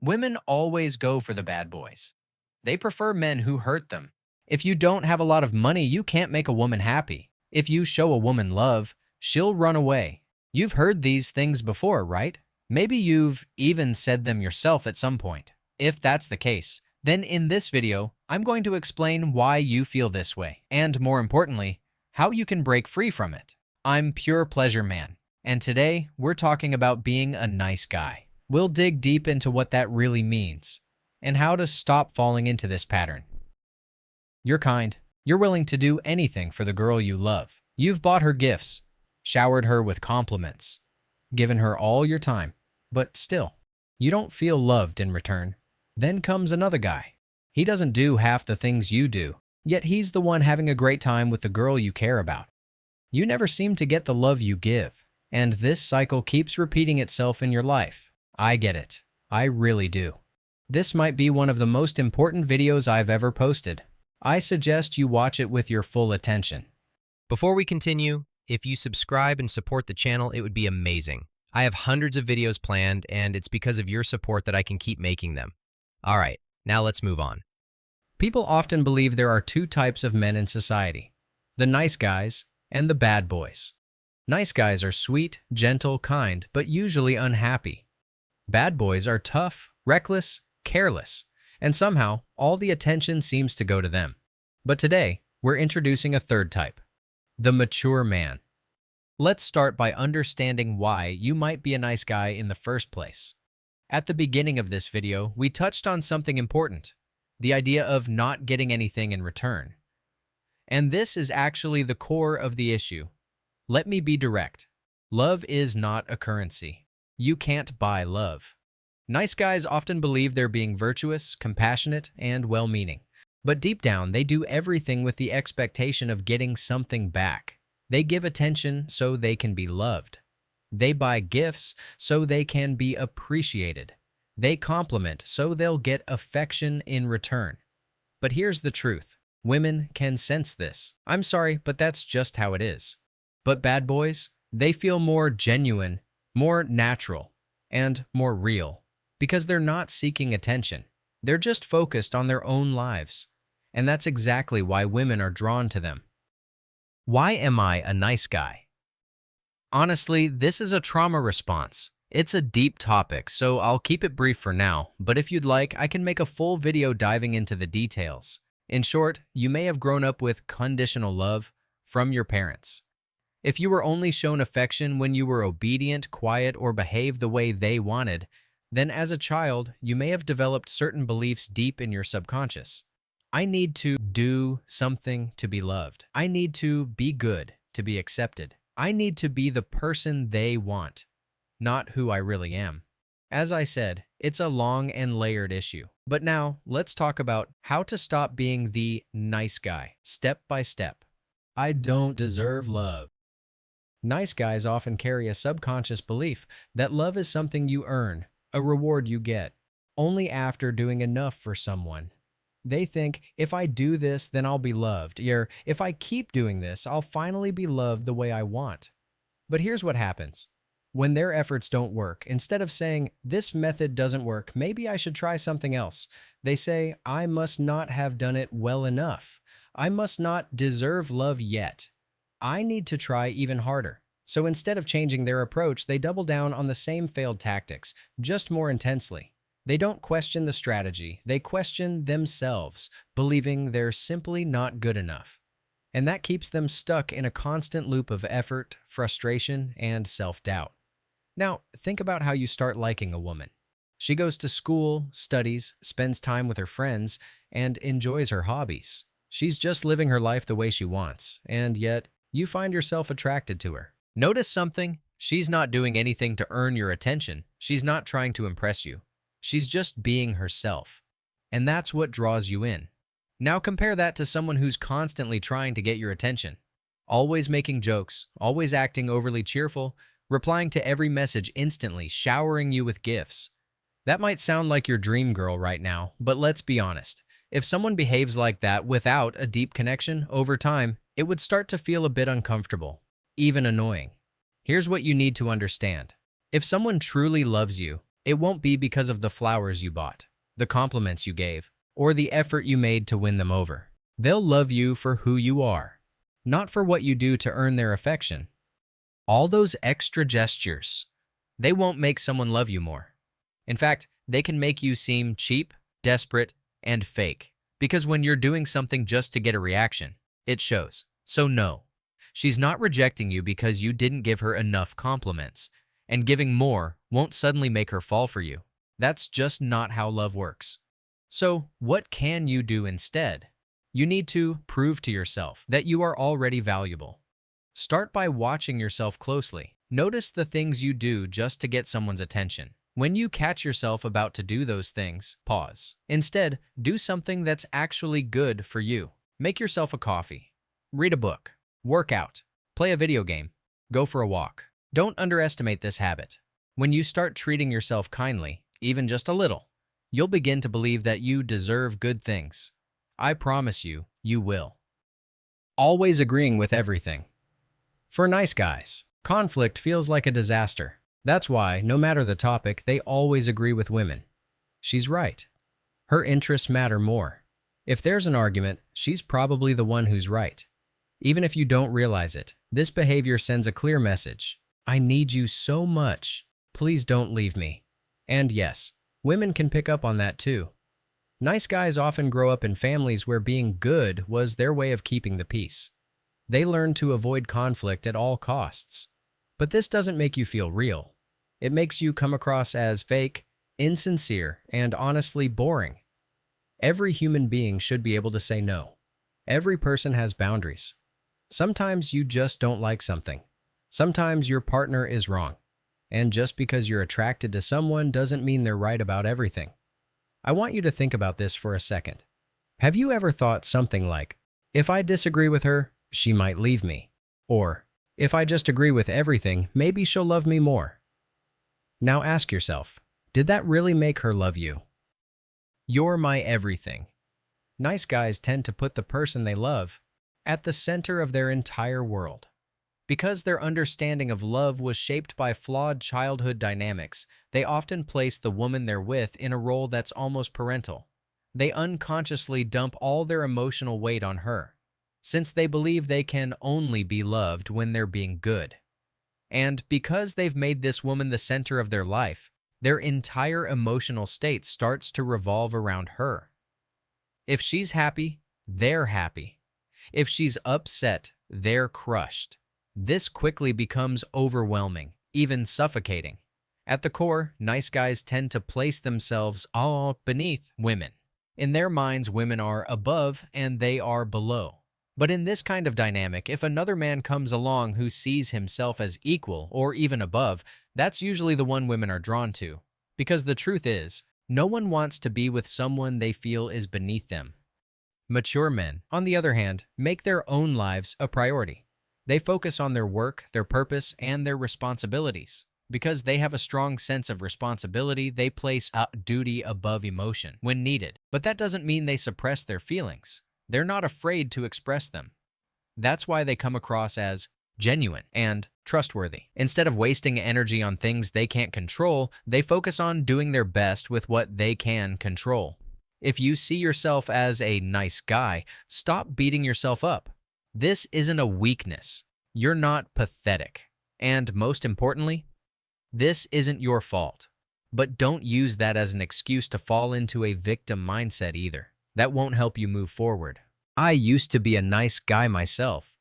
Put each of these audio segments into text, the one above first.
Women always go for the bad boys. They prefer men who hurt them. If you don't have a lot of money, you can't make a woman happy. If you show a woman love, she'll run away. You've heard these things before, right? Maybe you've even said them yourself at some point. If that's the case, then in this video, I'm going to explain why you feel this way, and more importantly, how you can break free from it. I'm Pure Pleasure Man, and today we're talking about being a nice guy. We'll dig deep into what that really means and how to stop falling into this pattern. You're kind. You're willing to do anything for the girl you love. You've bought her gifts, showered her with compliments, given her all your time, but still, you don't feel loved in return. Then comes another guy. He doesn't do half the things you do, yet he's the one having a great time with the girl you care about. You never seem to get the love you give, and this cycle keeps repeating itself in your life. I get it. I really do. This might be one of the most important videos I've ever posted. I suggest you watch it with your full attention. Before we continue, if you subscribe and support the channel, it would be amazing. I have hundreds of videos planned, and it's because of your support that I can keep making them. All right, now let's move on. People often believe there are two types of men in society: the nice guys and the bad boys. Nice guys are sweet, gentle, kind, but usually unhappy. Bad boys are tough, reckless, careless, and somehow all the attention seems to go to them. But today, we're introducing a third type: the mature man. Let's start by understanding why you might be a nice guy in the first place. At the beginning of this video, we touched on something important: the idea of not getting anything in return. And this is actually the core of the issue. Let me be direct. Love is not a currency. You can't buy love. Nice guys often believe they're being virtuous, compassionate, and well-meaning. But deep down, they do everything with the expectation of getting something back. They give attention so they can be loved. They buy gifts so they can be appreciated. They compliment so they'll get affection in return. But here's the truth. Women can sense this. I'm sorry, but that's just how it is. But bad boys, they feel more genuine, more natural, and more real, because they're not seeking attention. They're just focused on their own lives. And that's exactly why women are drawn to them. Why am I a nice guy? Honestly, this is a trauma response. It's a deep topic, so I'll keep it brief for now, but if you'd like, I can make a full video diving into the details. In short, you may have grown up with conditional love from your parents. If you were only shown affection when you were obedient, quiet, or behaved the way they wanted, then as a child, you may have developed certain beliefs deep in your subconscious. I need to do something to be loved. I need to be good to be accepted. I need to be the person they want, not who I really am. As I said, it's a long and layered issue. But now, let's talk about how to stop being the nice guy, step by step. I don't deserve love. Nice guys often carry a subconscious belief that love is something you earn, a reward you get, only after doing enough for someone. They think, if I do this, then I'll be loved, or if I keep doing this, I'll finally be loved the way I want. But here's what happens. When their efforts don't work, instead of saying, this method doesn't work, maybe I should try something else, they say, I must not have done it well enough. I must not deserve love yet. I need to try even harder. So instead of changing their approach, they double down on the same failed tactics, just more intensely. They don't question the strategy, they question themselves, believing they're simply not good enough. And that keeps them stuck in a constant loop of effort, frustration, and self-doubt. Now, think about how you start liking a woman. She goes to school, studies, spends time with her friends, and enjoys her hobbies. She's just living her life the way she wants, and yet, you find yourself attracted to her. Notice something? She's not doing anything to earn your attention. She's not trying to impress you. She's just being herself. And that's what draws you in. Now compare that to someone who's constantly trying to get your attention. Always making jokes, always acting overly cheerful, replying to every message instantly, showering you with gifts. That might sound like your dream girl right now, but let's be honest. If someone behaves like that without a deep connection, over time, it would start to feel a bit uncomfortable, even annoying. Here's what you need to understand. If someone truly loves you, It won't be because of the flowers you bought, the compliments you gave, or the effort you made to win them over. They'll love you for who you are, not for what you do to earn their affection. All those extra gestures, they won't make someone love you more. In fact, they can make you seem cheap, desperate, and fake. Because when you're doing something just to get a reaction, it shows. So no, she's not rejecting you because you didn't give her enough compliments. And giving more won't suddenly make her fall for you. That's just not how love works. So what can you do instead? You need to prove to yourself that you are already valuable. Start by watching yourself closely. Notice the things you do just to get someone's attention. When you catch yourself about to do those things, pause. Instead, do something that's actually good for you. Make yourself a coffee. Read a book. Work out. Play a video game. Go for a walk. Don't underestimate this habit. When you start treating yourself kindly, even just a little, you'll begin to believe that you deserve good things. I promise you, you will. Always agreeing with everything. For nice guys, conflict feels like a disaster. That's why, no matter the topic, they always agree with women. She's right. Her interests matter more. If there's an argument, she's probably the one who's right. Even if you don't realize it, this behavior sends a clear message. I need you so much. Please don't leave me. And yes, women can pick up on that too. Nice guys often grow up in families where being good was their way of keeping the peace. They learn to avoid conflict at all costs. But this doesn't make you feel real. It makes you come across as fake, insincere, and honestly boring. Every human being should be able to say no. Every person has boundaries. Sometimes you just don't like something. Sometimes your partner is wrong. And just because you're attracted to someone doesn't mean they're right about everything. I want you to think about this for a second. Have you ever thought something like, if I disagree with her, she might leave me? Or, if I just agree with everything, maybe she'll love me more. Now ask yourself, did that really make her love you? You're my everything. Nice guys tend to put the person they love at the center of their entire world. Because their understanding of love was shaped by flawed childhood dynamics, they often place the woman they're with in a role that's almost parental. They unconsciously dump all their emotional weight on her, since they believe they can only be loved when they're being good. And because they've made this woman the center of their life, their entire emotional state starts to revolve around her. If she's happy, they're happy. If she's upset, they're crushed. This quickly becomes overwhelming, even suffocating. At the core, nice guys tend to place themselves all beneath women. In their minds, women are above and they are below. But in this kind of dynamic, if another man comes along who sees himself as equal or even above, that's usually the one women are drawn to. Because the truth is, no one wants to be with someone they feel is beneath them. Mature men, on the other hand, make their own lives a priority. They focus on their work, their purpose, and their responsibilities. Because they have a strong sense of responsibility, they place duty above emotion when needed. But that doesn't mean they suppress their feelings. They're not afraid to express them. That's why they come across as genuine and trustworthy. Instead of wasting energy on things they can't control, they focus on doing their best with what they can control. If you see yourself as a nice guy, stop beating yourself up. This isn't a weakness. You're not pathetic. And most importantly, this isn't your fault. But don't use that as an excuse to fall into a victim mindset either. That won't help you move forward. I used to be a nice guy myself.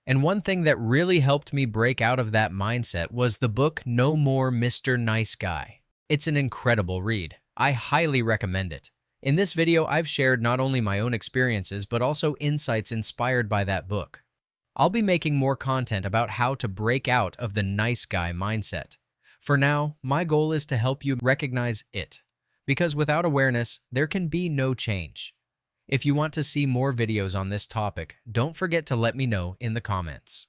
And one thing that really helped me break out of that mindset was the book No More Mr. Nice Guy. It's an incredible read. I highly recommend it. In this video, I've shared not only my own experiences, but also insights inspired by that book. I'll be making more content about how to break out of the nice guy mindset. For now, my goal is to help you recognize it, because without awareness, there can be no change. If you want to see more videos on this topic, don't forget to let me know in the comments.